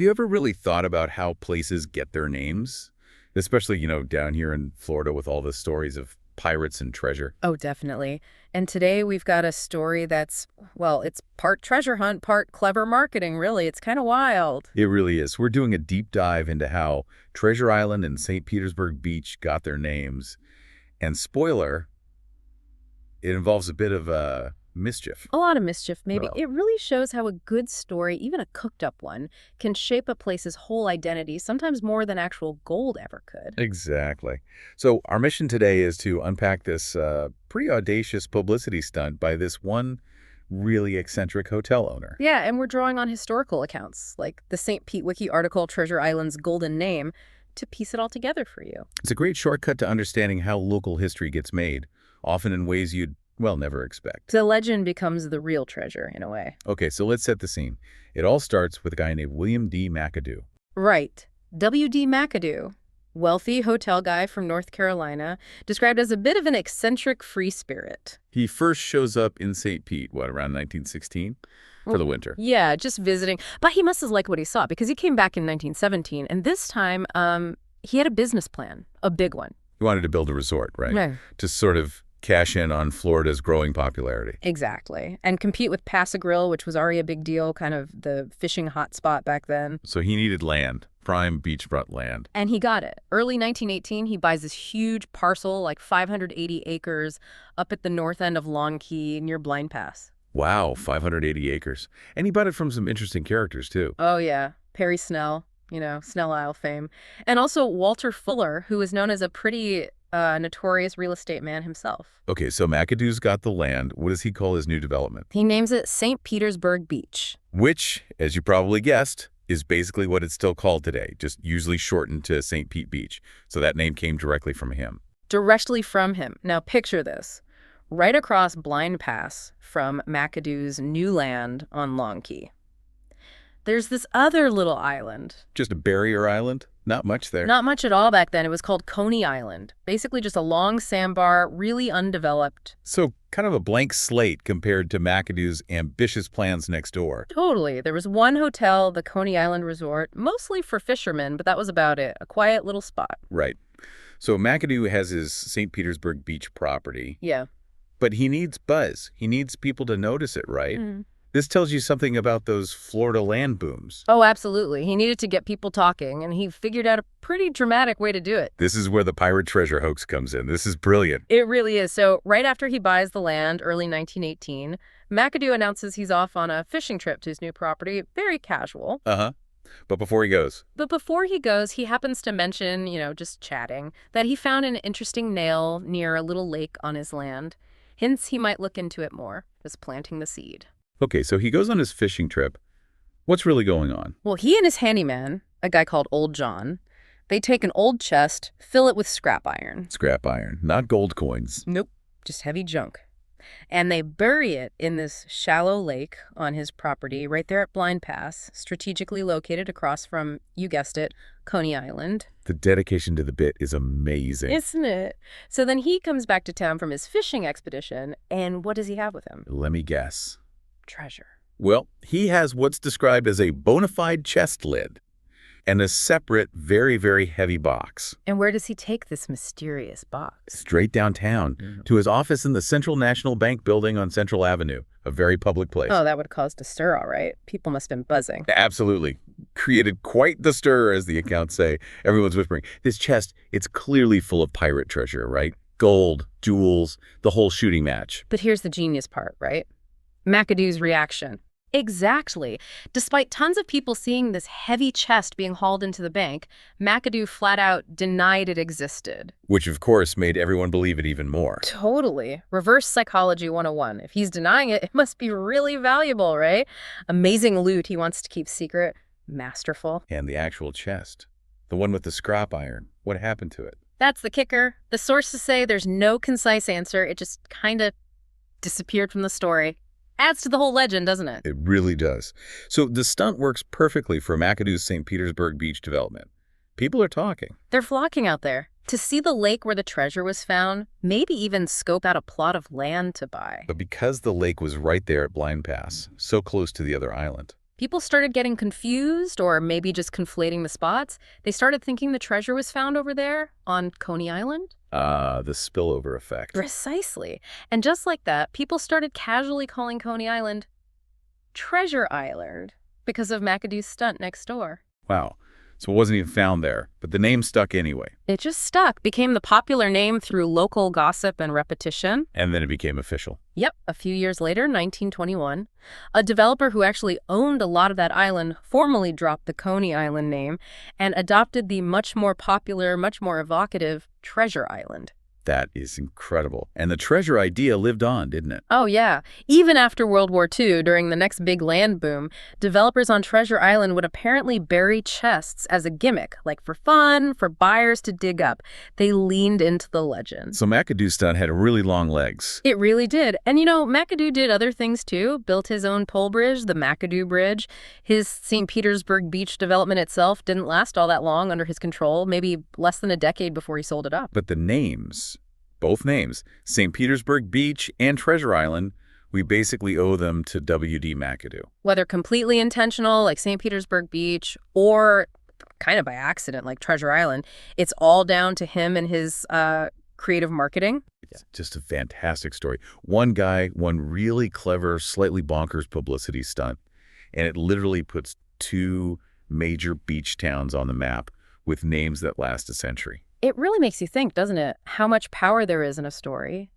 Have you ever really thought about how places get their names? Especially, down here in Florida with all the stories of pirates and treasure. Oh, definitely. And today we've got a story that's, well, it's part treasure hunt, part clever marketing, really. It's kind of wild. It really is. We're doing a deep dive into how Treasure Island and St. Petersburg Beach got their names. And spoiler, it involves a bit of mischief. A lot of mischief, maybe. Well, It really shows how a good story, even a cooked-up one, can shape a place's whole identity, sometimes more than actual gold ever could. exactly. So our mission today is to unpack this pretty audacious publicity stunt by this one really eccentric hotel owner. Yeah, and we're drawing on historical accounts, like the St. Pete Wiki article, Treasure Island's Golden Name, to piece it all together for you. It's a great shortcut to understanding how local history gets made, often in ways you'd, well, never expect. The legend becomes the real treasure, in a way. Okay, so let's set the scene. It all starts with a guy named William D. McAdoo. Right. W.D. McAdoo, wealthy hotel guy from North Carolina, described as a bit of an eccentric free spirit. He first shows up in St. Pete, around 1916? For the winter. Yeah, just visiting. But he must have liked what he saw, because he came back in 1917, and this time he had a business plan, a big one. He wanted to build a resort, right? No. To sort of cash in on Florida's growing popularity. Exactly. And compete with Pass-a-Grille, which was already a big deal, kind of the fishing hotspot back then. So he needed land, prime beachfront land. And he got it. Early 1918, he buys this huge parcel, like 580 acres, up at the north end of Long Key near Blind Pass. Wow, 580 acres. And he bought it from some interesting characters, too. Oh, yeah. Perry Snell, Snell Isle fame. And also Walter Fuller, who is known as a pretty notorious real estate man himself. Okay, so McAdoo's got the land. What does he call his new development? He names it St. Petersburg Beach. Which, as you probably guessed, is basically what it's still called today, just usually shortened to St. Pete Beach. So that name came directly from him. Directly from him. Now picture this. Right across Blind Pass from McAdoo's new land on Long Key, there's this other little island. Just a barrier island? Not much there. Not much at all back then. It was called Coney Island. Basically just a long sandbar, really undeveloped. So kind of a blank slate compared to McAdoo's ambitious plans next door. Totally. There was one hotel, the Coney Island Resort, mostly for fishermen, but that was about it. A quiet little spot. Right. So McAdoo has his St. Petersburg Beach property. Yeah. But he needs buzz. He needs people to notice it, right? Mm. This tells you something about those Florida land booms. Oh, absolutely. He needed to get people talking, and he figured out a pretty dramatic way to do it. This is where the pirate treasure hoax comes in. This is brilliant. It really is. So right after he buys the land, early 1918, McAdoo announces he's off on a fishing trip to his new property. Very casual. Uh-huh. But before he goes, he happens to mention, just chatting, that he found an interesting nail near a little lake on his land. Hints he might look into it more, just planting the seed. okay, so he goes on his fishing trip. What's really going on? Well, he and his handyman, a guy called Old John, they take an old chest, fill it with scrap iron. Scrap iron, not gold coins. Nope, just heavy junk. And they bury it in this shallow lake on his property right there at Blind Pass, strategically located across from, you guessed it, Coney Island. The dedication to the bit is amazing. Isn't it? So then he comes back to town from his fishing expedition, and what does he have with him? Let me guess. Treasure. Well, he has what's described as a bona fide chest lid and a separate, very, very heavy box. And where does he take this mysterious box? Straight downtown to his office in the Central National Bank building on Central Avenue, a very public place. Oh, that would have caused a stir, all right. People must have been buzzing. Absolutely. Created quite the stir, as the accounts say. Everyone's whispering. This chest, it's clearly full of pirate treasure, right? Gold, jewels, the whole shooting match. But here's the genius part, right? McAdoo's reaction. Exactly. Despite tons of people seeing this heavy chest being hauled into the bank, McAdoo flat out denied it existed. Which, of course, made everyone believe it even more. Totally. Reverse psychology 101. If he's denying it, it must be really valuable, right? Amazing loot he wants to keep secret. Masterful. And the actual chest, the one with the scrap iron, what happened to it? That's the kicker. The sources say there's no concise answer. It just kind of disappeared from the story. Adds to the whole legend, doesn't it? It really does. So the stunt works perfectly for McAdoo's St. Petersburg Beach development. People are talking. They're flocking out there to see the lake where the treasure was found, maybe even scope out a plot of land to buy. But because the lake was right there at Blind Pass, so close to the other island, People started getting confused or maybe just conflating the spots. They started thinking the treasure was found over there on Coney Island. The spillover effect. Precisely. And just like that, people started casually calling Coney Island Treasure Island because of McAdoo's stunt next door. Wow. So it wasn't even found there, but the name stuck anyway. It just stuck, became the popular name through local gossip and repetition. And then it became official. Yep, a few years later, 1921, a developer who actually owned a lot of that island formally dropped the Coney Island name and adopted the much more popular, much more evocative Treasure Island. That is incredible. And the treasure idea lived on, didn't it? Oh, yeah. Even after World War II, during the next big land boom, developers on Treasure Island would apparently bury chests as a gimmick, like for fun, for buyers to dig up. They leaned into the legend. So McAdoo's stunt had really long legs. It really did. And McAdoo did other things too. Built his own pole bridge, the McAdoo Bridge. His St. Petersburg Beach development itself didn't last all that long under his control, maybe less than a decade before he sold it up. But the names, both names, St. Petersburg Beach and Treasure Island, we basically owe them to W.D. McAdoo. Whether completely intentional, like St. Petersburg Beach, or kind of by accident, like Treasure Island, it's all down to him and his creative marketing. It's just a fantastic story. One guy, one really clever, slightly bonkers publicity stunt, and it literally puts two major beach towns on the map with names that last a century. It really makes you think, doesn't it, how much power there is in a story.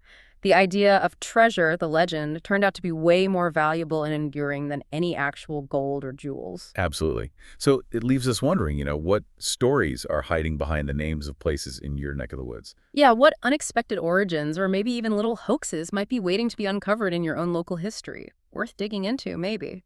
The idea of treasure, the legend, turned out to be way more valuable and enduring than any actual gold or jewels. Absolutely. So it leaves us wondering, what stories are hiding behind the names of places in your neck of the woods? Yeah, what unexpected origins or maybe even little hoaxes might be waiting to be uncovered in your own local history? Worth digging into, maybe.